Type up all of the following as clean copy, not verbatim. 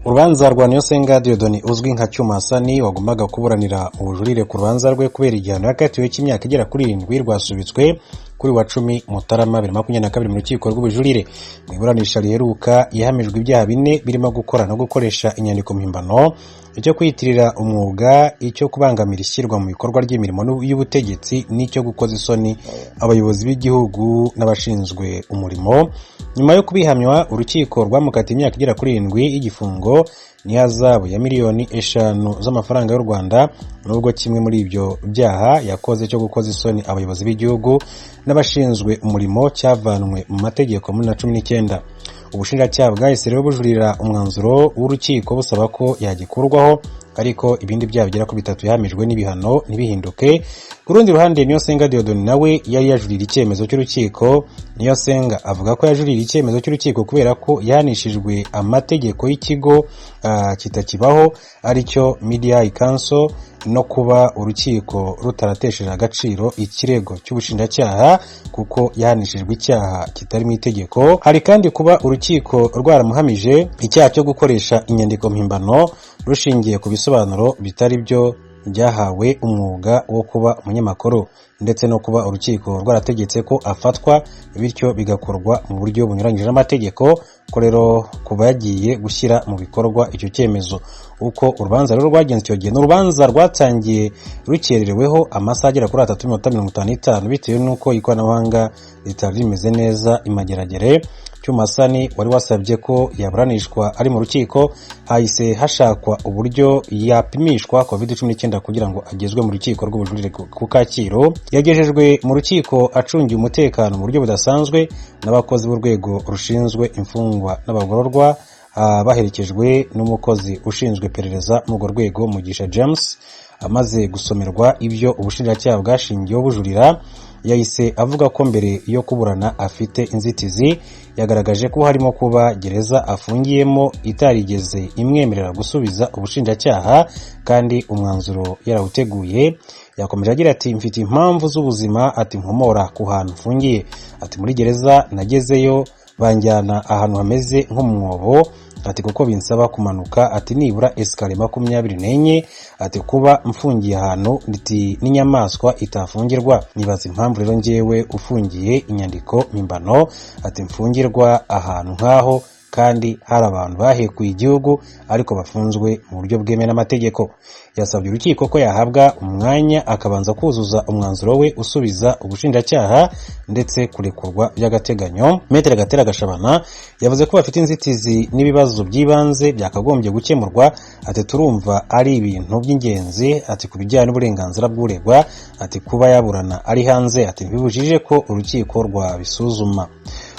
Urubanza rwa Niyonsenga Dieudonné uzwi nka Cyuma Hassan wagombaga kuburanira mu bujurire ku rubanza rwe kubera igihano yakatiwe cy'imyaka igera kuri 7 rwasubitswe kuri wa 10 Mutarama 2022 mu rukiko rw'ubujurire. Mu iburanisha riheruka yahamijwe ibyaha 4 birimo gukora no gukoresha inyandiko mpimbano, icyo kwiyitirira umwuga, icyo kubangamira ishyirwa mu bikorwa ry'imirimo y'ubutegetsi, n'icyo gukoza isoni abayobozi b'igihugu n'abashinzwe umurimo. Nyuma yo kubihamywa, urukiko rwamukatiye imyaka igera kuri 7 y'igifungo n'ihazabu ya miliyoni 5 z'amafaranga y'u Rwanda, nubwo kimwe muri ibyo byaha yakoze cyo gukoza isoni abayobozi b'igihugu n'abashinzwe umurimo cyavanwe mu mategeko muri 2019. Ubushinjacyaha bwahise rero bujurira umwanzuro w'urukiko busaba ko yagikurwaho, ariko ibindi byaha bigera ku 3 yahamijwe n'ibihano ntibihinduke. Ku rundi ruhande, Niyonsenga Dieudonné nawe yari yajurira icyemezo cy'urukiko. Niyonsenga avuga ko yajurira icyemezo cy'urukiko kubera ko yahanishijwe amategeko y'ikigo kitakibaho aricyo Media Council, no kuba urukiko rutaratesheje agaciro ikirego cy'ubushinjacyaha kuko yahanishijwe icyaha kitari mu itegeko. Hari kandi kuba urukiko rwaramuhamije icyaha cyo gukoresha inyandiko mpimbano rushingiye ku bisobanuro bitari byo byahawe umwuga wo kuba umunyamakuru, ndetse no kuba urukiko rwarategetse ko afatwa, bityo bigakorwa mu buryo bunyuranyije n'amategeko. Ko rero kuba yagiye gushyira mu bikorwa icyo cyemezo. Uko urubanza rero rwagenze icyo gihe, n'urubanza rwatangiye rukerereweho amasaha agera kuri 3:55 bitewe n'uko ikoranabuhanga ritari rimeze neza imageragere. Cyuma Hassan wari wasabye ko yaburanishwa ari mu rukiko, hahise hashakwa uburyo yapimishwa COVID-19 kugira ngo agezwe mu rukiko rw'ubujurire ku Kacyiru. Yagejejwe mu rukiko acungiye umutekano mu buryo budasanzwe n'abakozi b'urwego rushinzwe imfungwa n'abagororwa, baherekejwe n'umukozi ushinzwe iperereza mu urwo rwego Mugisha James. Amaze gusomerwa ibyo ubushinjacyaha bwashingiyeho bujurira, yahise avuga ko mbere yo kuburana afite inzitizi. Yagaragaje ko harimo kuba gereza afungiyemo itarigeze imwemerera gusubiza ubushinjacyaha kandi umwanzuro yarawuteguye. Yakomeje agira ati, mfite impamvu z'ubuzima, ati nkomora ku hantu mfungiye, ati muri gereza nagezeyo banjyana ahantu hameze nko mu mwobo, ati kuko binsaba kumanuka, ati nibura escalier 24, ati kuba mfungiye ahantu n'inyamaswa itafungirwa. Nibaza impamvu rero njyewe ufungiye inyandiko mpimbano, ati mfungirwa ahantu nkaho kandi hari abantu bahekuye igihugu ariko bafunzwe mu buryo bwemewe n'amategeko. Yasabye urukiko ko yahabwa umwanya akabanza kuzuza umwanzuro we usubiza ubushinjacyaha ndetse kurekurwa by'agateganyo. Maître Gatera Gashabana yavuze ko bafite inzitizi n'ibibazo by'ibanze byakagombye gukemurwa, ati turumva ari ibintu by'ingenzi, ati kubijyana n'uburenganzira bw'uregwa, ati kuba yaburana ari hanze, ati bibujije ko urukiko rwabisuzuma.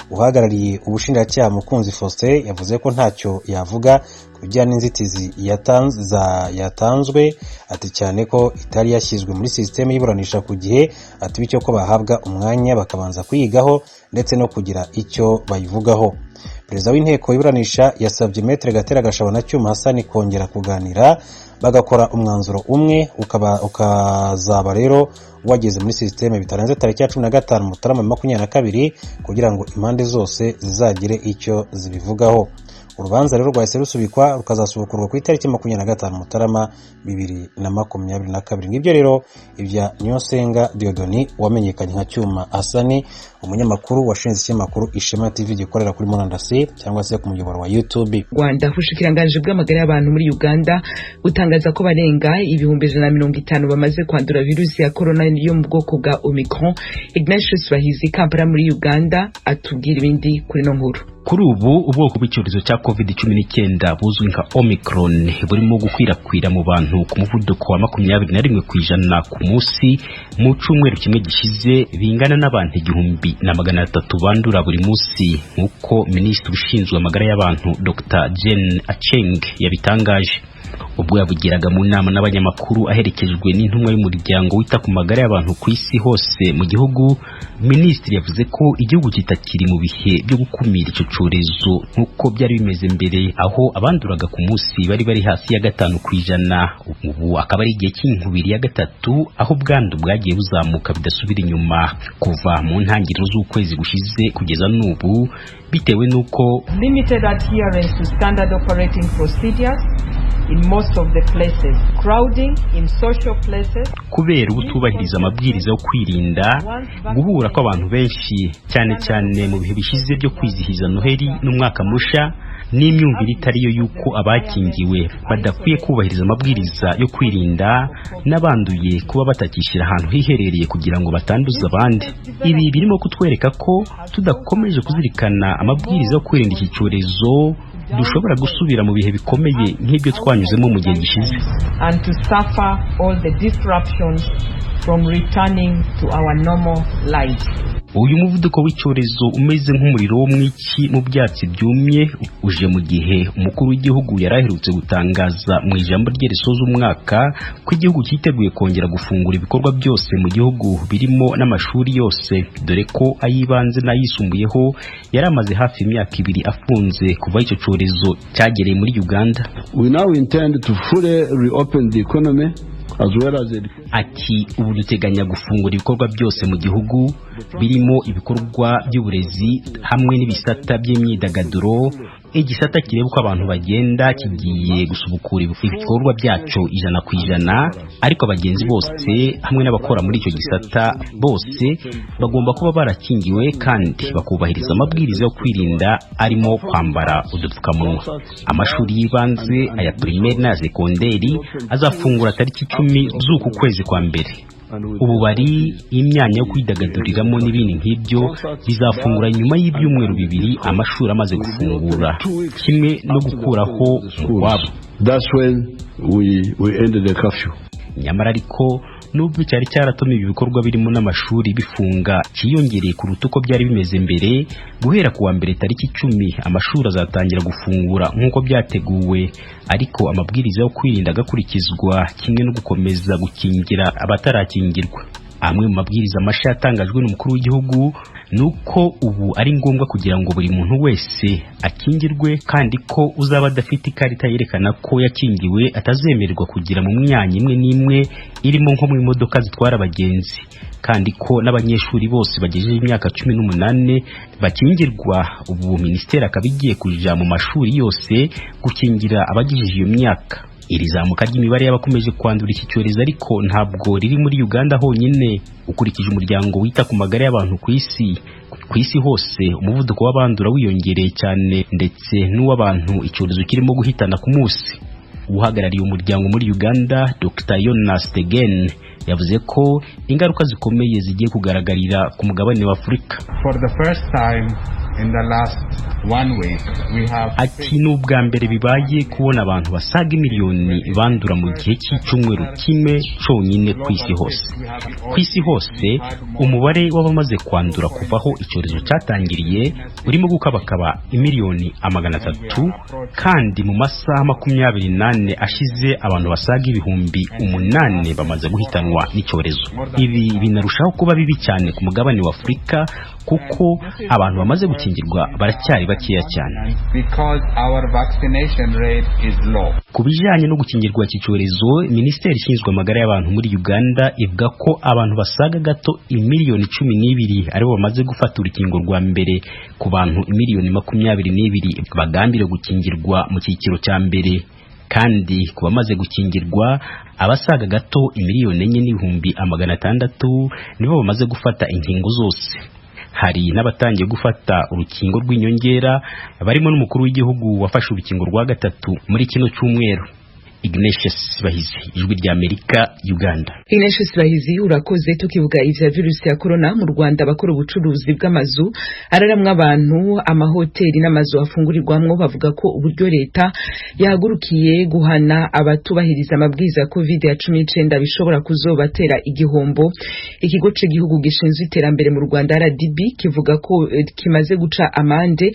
Uhagarariye ubushinjacyaha Mukunzi Faustin yavuze ko ntacyo yavuga ku bijyana n'inzitizi yatanzwe, ati cyane ko itari yashyizwe muri systeme y'iburanisha ku gihe, ati bityo ko bahabwa umwanya bakabanza kuyigaho ndetse no kugira icyo bayivugaho. Perezida w'inteko y'iburanisha yasabye Maître Gatera Gashabana Cyuma Hassan kongera kuganira bagakora umwanzuro umwe, ukazaba rero wageze muri systeme bitarenze tariki ya 15 Mutarama 2022 kugira ngo impande zose zizagire icyo zibivugaho. Urubanza rero rwahise rusubikwa rukazasubukurwa ku itariki 25 Mutarama 2022. Ngibyo rero ibya Niyonsenga Dieudonné wamenyekanye nka Cyuma Hassan, umunyamakuru washinze ikinyamakuru Ishema TV gikorera kuri murandasi cyangwa se ku muyoboro wa YouTube. Rwanda ubushikiranganje bw'amagara y'abantu muri Uganda butangaza ko barenga 150 bamaze kwandura virusi ya corona yo mu bwoko bwa Omicron. Ignatius Bahizi Kampala muri Uganda atubwira ibindi kuri no nkuru. Kuri ubu ubwoko bw'icyorezo cya COVID-19 buzwi nka Omicron burimo gukwirakwira mu bantu ku muvuduko wa 21% ku munsi. Mu cyumweru kimwe gishize bingana n'abantu 1,300 bandura buri munsi, nk'uko Minisitiri ushinzwe amagara y'abantu Dr. Jane Acheng yabitangaje. ubwo yavugiraga mu nama n'abanyamakuru aherekejwe n'intumwa y'umuryango wita ku magara y'abantu ku isi hose mu gihugu. Minisitiri yavuze ko igihugu kitakiri mu bihe byo gukumira icyo cyorezo nk'uko byari bimeze mbere, aho abanduraga ku munsi bari hasi ya 5%. Ubu akaba ari igihe cy'inkubiri ya gatatu aho ubwandu bwagiye buzamuka bidasubira inyuma kuva mu ntangiriro z'ukwezi gushize kugeza n'ubu, bitewe n'uko limited adherence to standard operating procedures in most of the places, crowding in social places, kubera ubutubahiriza amabwiriza yo kwirinda, guhura kw'abantu benshi cyane cyane mu bihe bishize byo kwizihiza Noheli n'umwaka musha, n'imyumvire itariyo yuko abakingiwe badakwiye kubahiriza amabwiriza yo kwirinda, n'abanduye kuba batakishyira ahantu hiherereye kugira ngo batanduza abandi. Ibi birimo kutwereka ko tudakomeje kuzirikana amabwiriza yo kwirinda iki cyorezo dushobora gusubira mu bihe bikomeye nk'ibyo twanyuzemo mu gihe gishize, and to suffer all the disruptions from returning to our normal lives. Uyu muvuduko w'icyorezo umeze nk'umuriro wo mwiki mu byatsi byumye uje mu gihe umukuru w'igihugu yaraherutse gutangaza mu ijambo rye risoza umwaka ko igihugu cyiteguye kongera gufungura ibikorwa byose mu gihugu birimo n'amashuri yose, dore ko ayibanze n'ayisumbuyeho yari amaze hafi imyaka 2 afunze kuva icyo cyorezo cyagereye muri Uganda. We now intend to fully reopen the economy. Ati ubu duteganya gufungura ibikorwa byose mu gihugu birimo ibikorwa by'uburezi hamwe n'ibisata by'imyidagaduro. Igisata kireba uko abantu bagenda kigiye gusubukura ibikorwa byacu 100%, ariko abagenzi bose hamwe n'abakora muri icyo gisata bose bagomba kuba barakingiwe kandi bakubahiriza amabwiriza yo kwirinda arimo kwambara udupfukamunwa. Amashuri y'ibanze, aya primaire na sekonderi azafungura tariki 10 z'uku kwezi kwa mbere. Ububari, imyanya yo kwidagaduriramo n'ibindi nk'ibyo bizafungura nyuma y'ibyumweru 2 amashuri amaze gufungura, kimwe no gukuraho umwabo. That's when we ended the curfew. Nyamara ariko nubwo cyari cyaratumye ibikorwa birimo n'amashuri bifunga cyiyongereye kuruta uko byari bimeze mbere, guhera kuwa mbere tariki 10 amashuri azatangira gufungura nk'uko byateguwe, ariko amabwiriza yo kwirinda agakurikizwa kimwe no gukomeza gukingira abatarakingirwa. Amwe mu mabwiriza mashya yatangajwe n'umukuru w'igihugu nuko ubu ari ngombwa kugira ngo buri muntu wese akingirwe, kandi ko uzaba adafite ikarita yerekana ko yakingiwe atazemererwa kugira mu myanya imwe n'imwe irimo nko mu imodoka zitwara abagenzi, kandi ko n'abanyeshuri bose bagejeje imyaka 18 bakingirwa. Ubu minisiteri akaba igiye kuja mu mashuri yose gukingira abagejeje iyo myaka. Iri zamuka ry'imibare y'abakomeje kwandura iki cyorezo ariko ntabwo riri muri Uganda honyine. Ukurikije umuryango wita ku magara y'abantu ku isi hose, umuvuduko w'abandura wiyongereye cyane ndetse n'uw'abantu icyorezo kirimo guhitana ku munsi. Uhagarariye umuryango muri Uganda, Dr. Jonas Tegen, yavuze ko ingaruka zikomeye zigiye kugaragarira ku mugabane wa Afurika. For the first time in the last 1 week we have ati n'ubwa mbere bibaye kubona abantu basaga miliyoni bandura mu gihe cy'icyumweru kimwe cyonyine ku isi hose. Ku isi hose umubare w'abamaze kwandura kuvaho icyorezo cyatangiriye urimo gukabakaba imiliyoni 300, kandi mu masaha 28 ashize abantu basaga 8,000 bamaze guhitanwa n'icyorezo. Ibi binarushaho kuba bibi cyane ku mugabane wa Afurika kuko abantu bamaze gukingirwa baracyari bakeya cyane. Ku bijyanye no gukingirwa iki cyorezo, minisiteri ishinzwe amagara y'abantu muri Uganda ivuga ko abantu basaga gato imiliyoni 12 aribo bamaze gufata urukingo rwa mbere ku bantu imiliyoni 22 bagambiriwe gukingirwa mu cyiciro cya mbere, kandi ku bamaze gukingirwa abasaga gato imiliyoni 4,600 nibo bamaze gufata inkingo zose. Hari n'abatangiye gufata urukingo rw'inyongera barimo n'umukuru w'igihugu wafashe urukingo rwa 3 muri kino cyumweru. Ignatius Bahizi, Ijwi rya Amerika, Uganda. Ignatius Bahizi, urakoze. Tukivuga ivya virusi ya corona mu Rwanda, abakora ubucuruzi bw'amazu araramwe abantu, amahoteli n'amazu afungurirwamwo bavuga ko uburyo leta yahagurukiye guhana abatubahiriza amabwiriza ya COVID-19 bishobora kuzobatera igihombo. Ikigo cy'igihugu gishinzwe iterambere mu Rwanda RDB kivuga ko kimaze guca amande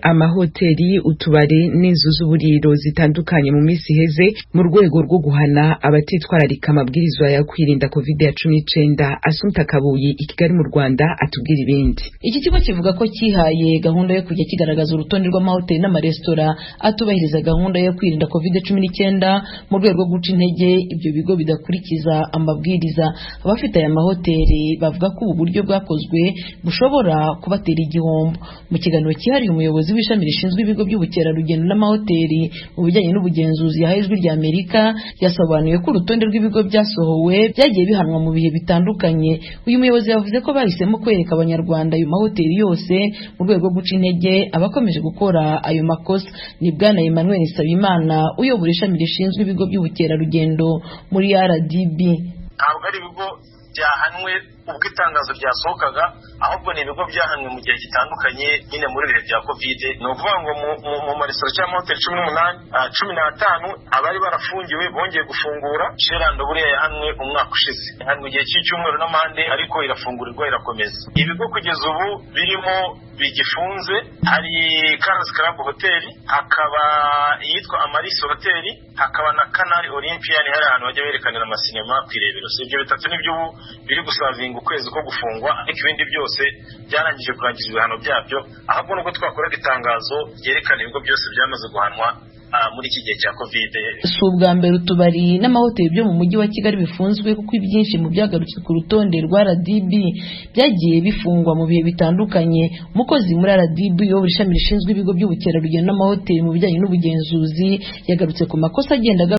amahoteli, utubare n'inzu z'uburiro zitandukanye mu minsi heze mu rwego rwo guhana abatitwararika amabwirizwa ya kwirinda COVID-19. Assumpta Kabuyi i Kigali mu Rwanda atubwira ibindi. Iki kigo kivuga ko kihaye gahunda yo kujya kigaragaza urutonde rw'amahoteli n'amaresitora atubahiriza gahunda yo kwirinda COVID-19 mu rwego rwo guca intege ibyo bigo bidakurikiza amabwiriza. Abafite aya mahoteli bavuga ko ubu buryo bwakozwe bushobora kubatera igihombo. Mu kiganiro cyihariye umuyobozi w'ishami rishinzwe ibigo by'ubukerarugendo n'amahoteli mu bijyanye n'ubugenzuzi yahaye Ijwi rya Amerika, yasobanuye ko urutonde rw'ibigo byasohowe byagiye bihanwa mu bihe bitandukanye. Uyu muyobozi yavuze ko bahisemo kwereka abanyarwanda ayo mahoteli yose mu rwego rwo guca intege abakomeje gukora ayo makosa. Ni Bwana Emmanuel Nsabimana uyobora ishami rishinzwe ibigo by'ubukerarugendo muri RDB. Ntabwo ari ibigo byahanwe ubwo itangazo ryasohokaga, ahubwo ni ibigo byahanwe mu gihe gitandukanye nyine muri bihe bya covid. Ni ukuvuga ngo mu maresitora cyangwa amahoteli 15 abari barafungiwe bongeye gufungura. Sherando buriya yahanwe umwaka ushize, yahanwe igihe cy'icyumweru n'amande, ariko irafungurirwa irakomeza. Ibigo kugeza ubu birimo bigifunze hari Caras Club Hotel, hakaba iyitwa Amaris Hotel, hakaba na Canal Olympian, hari ahantu bajya berekanira amasinema kwirebero. Ibyo bitatu nibyo biri gusavinga ukwezi ko gufungwa, ariko ibindi byose byarangije kurangiza ibihano byabyo. Ahubwo nuko twakoraga itangazo ryerekana ibigo byose byamaze guhanwa muri iki gihe cya covid. Si ubwa mbere utubari n'amahoteli byo mu mujyi wa Kigali bifunzwe, kuko ibyinshi mu byagarutse ku rutonde rwa RDB byagiye bifungwa mu bihe bitandukanye. Umukozi muri RDB uyobora ishami rishinzwe ibigo by'ubukerarugendo n'amahoteli mu bijyanye n'ubugenzuzi yagarutse ku makosa agenda